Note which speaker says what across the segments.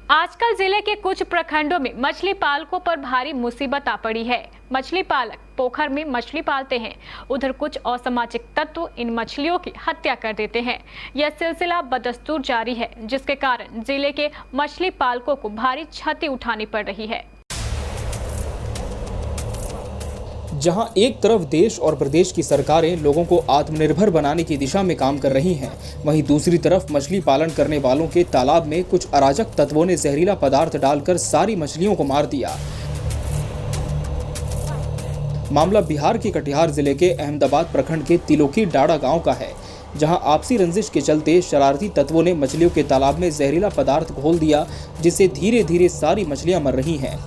Speaker 1: आजकल जिले के कुछ प्रखंडों में मछली पालकों पर भारी मुसीबत आ पड़ी है। मछली पालक पोखर में मछली पालते हैं, उधर कुछ असामाजिक तत्व इन मछलियों की हत्या कर देते हैं। यह सिलसिला बदस्तूर जारी है, जिसके कारण जिले के मछली पालकों को भारी क्षति उठानी पड़ रही है।
Speaker 2: जहां एक तरफ देश और प्रदेश की सरकारें लोगों को आत्मनिर्भर बनाने की दिशा में काम कर रही हैं, वहीं दूसरी तरफ मछली पालन करने वालों के तालाब में कुछ अराजक तत्वों ने जहरीला पदार्थ डालकर सारी मछलियों को मार दिया। मामला बिहार के कटिहार जिले के अहमदाबाद प्रखंड के तिलोकी डाड़ा गांव का है, जहां आपसी रंजिश के चलते शरारती तत्वों ने मछलियों के तालाब में जहरीला पदार्थ घोल दिया, जिससे धीरे धीरे सारी मछलियां मर रही हैं।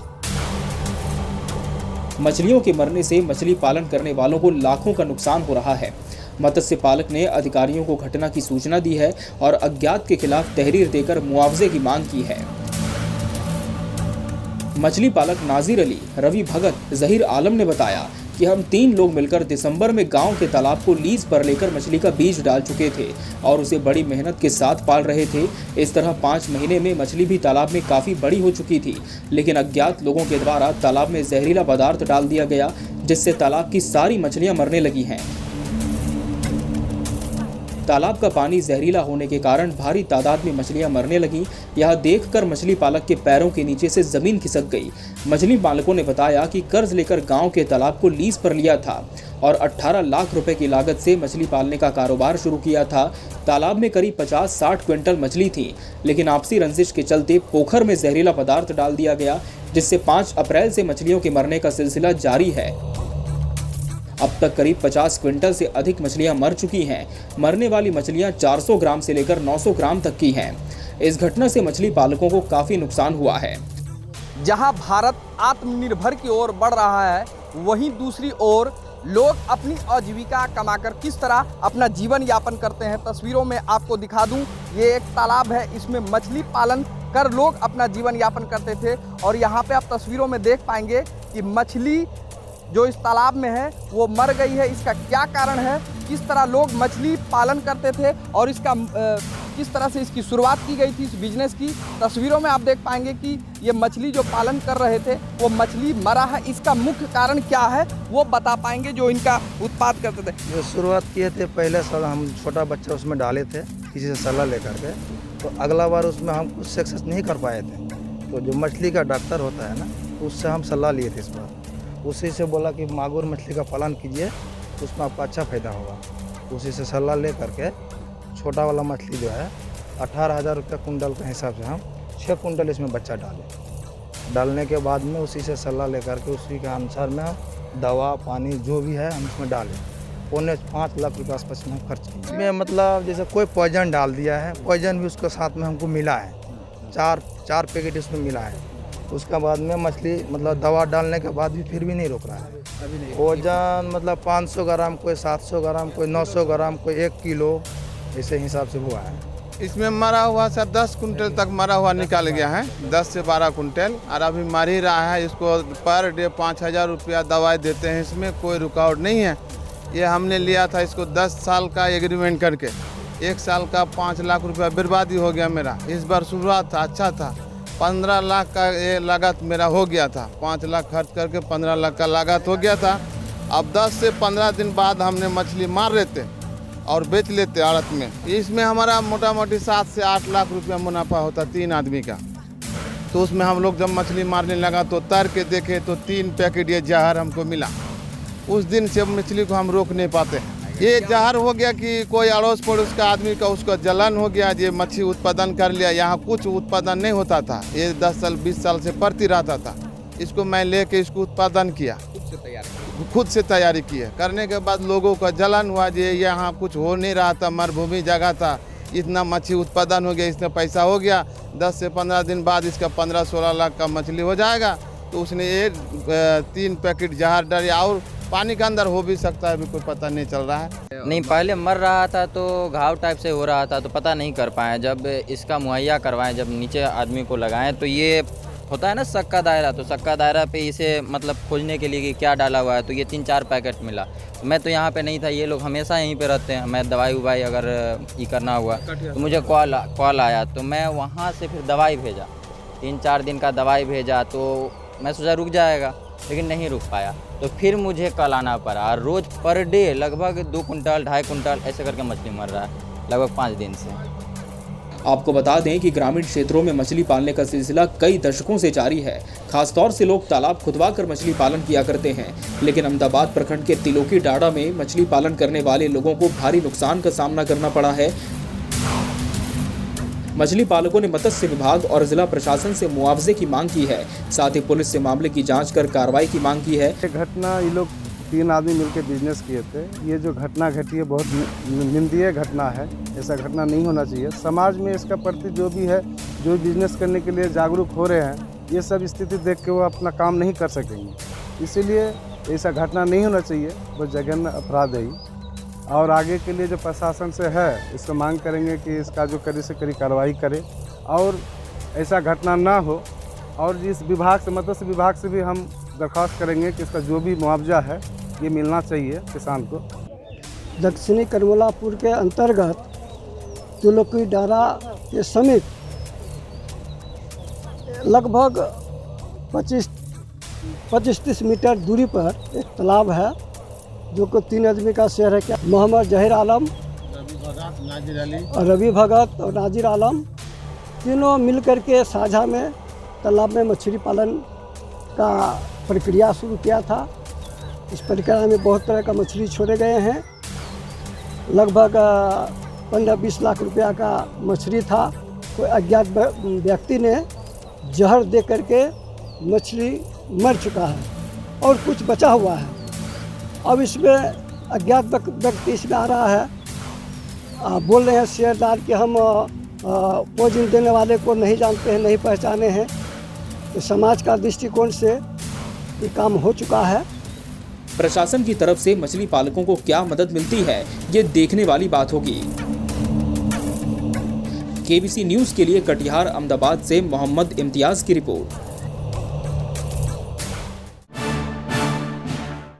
Speaker 2: मछलियों के मरने से मछली पालन करने वालों को लाखों का नुकसान हो रहा है। मत्स्य पालक ने अधिकारियों को घटना की सूचना दी है और अज्ञात के खिलाफ तहरीर देकर मुआवजे की मांग की है। मछली पालक नाजिर अली, रवि भगत, जहीर आलम ने बताया कि हम 3 लोग मिलकर दिसंबर में गांव के तालाब को लीज पर लेकर मछली का बीज डाल चुके थे और उसे बड़ी मेहनत के साथ पाल रहे थे। इस तरह 5 महीने में मछली भी तालाब में काफ़ी बड़ी हो चुकी थी, लेकिन अज्ञात लोगों के द्वारा तालाब में जहरीला पदार्थ डाल दिया गया, जिससे तालाब की सारी मछलियां मरने लगी हैं। तालाब का पानी जहरीला होने के कारण भारी तादाद में मछलियां मरने लगीं। यह देखकर मछली पालक के पैरों के नीचे से जमीन खिसक गई। मछली पालकों ने बताया कि कर्ज लेकर गांव के तालाब को लीज पर लिया था और 18 लाख रुपए की लागत से मछली पालने का कारोबार शुरू किया था। तालाब में करीब 50-60 क्विंटल मछली थी, लेकिन आपसी रंजिश के चलते पोखर में जहरीला पदार्थ डाल दिया गया, जिससे 5 अप्रैल से मछलियों के मरने का सिलसिला जारी है। अब तक करीब 50 क्विंटल से अधिक मछलियां मर चुकी हैं। मरने वाली मछलियां 400 ग्राम से लेकर 900 ग्राम तक की हैं। इस घटना से मछली पालकों को काफी नुकसान हुआ है।
Speaker 3: जहां भारत आत्मनिर्भर की ओर बढ़ रहा है, वहीं दूसरी ओर लोग अपनी आजीविका कमाकर किस तरह अपना जीवन यापन करते हैं। तस्वीरों में आपको दिखा दूं, ये एक तालाब है, इसमें मछली पालन कर लोग अपना जीवन यापन करते थे और यहाँ पे आप तस्वीरों में देख पाएंगे कि मछली जो इस तालाब में है वो मर गई है। इसका क्या कारण है, किस तरह लोग मछली पालन करते थे और इसका किस तरह से इसकी शुरुआत की गई थी इस बिजनेस की। तस्वीरों में आप देख पाएंगे कि ये मछली जो पालन कर रहे थे वो मछली मरा है। इसका मुख्य कारण क्या है वो बता पाएंगे जो इनका उत्पाद करते थे।
Speaker 4: जो शुरुआत किए थे पहले साल हम छोटा बच्चा उसमें डाले थे किसी से सलाह लेकर के, तो अगला बार उसमें हम कुछ सक्सेस नहीं कर पाए थे। तो जो मछली का डॉक्टर होता है ना, उससे हम सलाह लिए थे इस बार। उसी से बोला कि मागुर मछली का पालन कीजिए, उसमें आपका अच्छा फ़ायदा होगा। उसी से सलाह ले करके छोटा वाला मछली जो है 18,000 रुपये कुंटल के हिसाब से हम 6 कुंटल इसमें बच्चा डाले। डालने के बाद में उसी से सलाह ले करके उसी के अनुसार में हम दवा पानी जो भी है हम इसमें डालें। 5 लाख रुपये आसपास में हम खर्च किए। इसमें मतलब जैसे कोई पॉइजन डाल दिया है, पॉइजन भी उसके साथ में हमको मिला है, 4 पैकेट इसमें मिला है। उसके बाद में मछली मतलब दवा डालने के बाद भी फिर भी नहीं रोक रहा है। वजन मतलब 500 ग्राम, कोई 700 ग्राम, कोई 900 ग्राम, कोई 1 किलो, ऐसे हिसाब से हुआ है।
Speaker 5: इसमें मरा हुआ सर 10 कुंटल तक मरा हुआ निकाल गया है, 10 से 12 कुंटल, और अभी मर ही रहा है। इसको पर डे 5,000 रुपया दवाई देते हैं, इसमें कोई रुकावट नहीं है। ये हमने लिया था इसको 10 साल का एग्रीमेंट करके, 1 साल का 5 लाख रुपया बर्बादी हो गया मेरा। इस बार शुरुआत था अच्छा था, 15 लाख का ये लागत मेरा हो गया था। 5 लाख खर्च करके 15 लाख का लागत हो गया था। अब 10 से 15 दिन बाद हमने मछली मार लेते और बेच लेते आड़त में। इसमें हमारा मोटा मोटी 7 से 8 लाख रुपया मुनाफा होता 3 आदमी का। तो उसमें हम लोग जब मछली मारने लगा तो तर के देखे तो 3 पैकेट ये जहर हमको मिला। उस दिन से मछली को हम रोक नहीं पाते हैं। ये जहर हो गया कि कोई अड़ोस पड़ोस का आदमी का उसका जलन हो गया, ये मछली उत्पादन कर लिया। यहाँ कुछ उत्पादन नहीं होता था, ये 10 साल 20 साल से पड़ती रहता था। इसको मैं लेके इसको उत्पादन किया, खुद से तैयारी की है। करने के बाद लोगों का जलन हुआ, ये यहाँ कुछ हो नहीं रहा था, मरुभूमि जगह था, इतना मछली उत्पादन हो गया, इसमें पैसा हो गया। 10 से 15 दिन बाद इसका 15-16 लाख का मछली हो जाएगा। तो उसने ये 3 पैकेट जहर डाली, और पानी के अंदर हो भी सकता है, अभी कोई पता नहीं चल रहा है।
Speaker 6: नहीं, पहले मर रहा था तो घाव टाइप से हो रहा था, तो पता नहीं कर पाए। जब इसका मुहैया करवाएं, जब नीचे आदमी को लगाएं, तो ये होता है ना शक का दायरा, तो शक का दायरा पे इसे मतलब खोजने के लिए कि क्या डाला हुआ है, तो ये 3-4 पैकेट मिला। मैं तो यहाँ पे नहीं था, ये लोग हमेशा यहीं पे रहते हैं। मैं दवाई उवाई अगर ये करना हुआ तो मुझे कॉल आया, तो मैं वहाँ से फिर दवाई भेजा। 3-4 दिन का दवाई भेजा तो मैं सोचा रुक जाएगा, लेकिन नहीं रुक पाया। तो फिर मुझे कल आना पड़ा। रोज़ पर डे लगभग 2 कुंटल 2.5 कुंटल ऐसे करके मछली मर रहा है लगभग 5 दिन से।
Speaker 2: आपको बता दें कि ग्रामीण क्षेत्रों में मछली पालने का सिलसिला कई दशकों से जारी है। खासतौर से लोग तालाब खुदवा कर मछली पालन किया करते हैं, लेकिन अहमदाबाद प्रखंड के तिलोकी डाड़ा में मछली पालन करने वाले लोगों को भारी नुकसान का सामना करना पड़ा है। मछली पालकों ने मत्स्य विभाग और जिला प्रशासन से मुआवजे की मांग की है। साथ ही पुलिस से मामले की जांच कर कार्रवाई की मांग की है।
Speaker 7: ये घटना ये लोग 3 आदमी मिलकर बिजनेस किए थे। ये जो घटना घटी है बहुत निंदनीय घटना है। ऐसा घटना नहीं होना चाहिए। समाज में इसका प्रति जो भी है, जो बिजनेस करने के लिए जागरूक हो रहे हैं, ये सब स्थिति देख के वो अपना काम नहीं कर सकेंगे। इसीलिए ऐसा घटना नहीं होना चाहिए। बहुत जघन्य अपराध है। और आगे के लिए जो प्रशासन से है इससे मांग करेंगे कि इसका जो कड़ी से कड़ी कार्रवाई करे और ऐसा घटना ना हो। और जिस विभाग से, मत्स्य विभाग से भी हम दरख्वास्त करेंगे कि इसका जो भी मुआवजा है ये मिलना चाहिए किसान को।
Speaker 8: दक्षिणी करमोलापुर के अंतर्गत तिलोकी डारा के समीप लगभग 25-30 मीटर दूरी पर एक तालाब है जो कि 3 आदमी का शेयर है। क्या मोहम्मद जहीर आलम, रवि भगत और नाजिर आलम तीनों मिलकर के साझा में तालाब में मछली पालन का प्रक्रिया शुरू किया था। इस प्रक्रिया में बहुत तरह का मछली छोड़े गए हैं। लगभग 15-20 लाख रुपया का मछली था। कोई अज्ञात व्यक्ति ने जहर दे करके मछली मर चुका है और कुछ बचा हुआ है। अब इसमें अज्ञात व्यक्ति इसमें आ रहा है, बोल रहे हैं शेयरदार कि हम पोजीशन देने वाले को नहीं जानते हैं, नहीं पहचाने हैं। तो समाज का दृष्टिकोण से ये काम हो चुका है।
Speaker 2: प्रशासन की तरफ से मछली पालकों को क्या मदद मिलती है, ये देखने वाली बात होगी। केबीसी न्यूज़ के लिए कटिहार अहमदाबाद से मोहम्मद इम्तियाज़ की रिपोर्ट।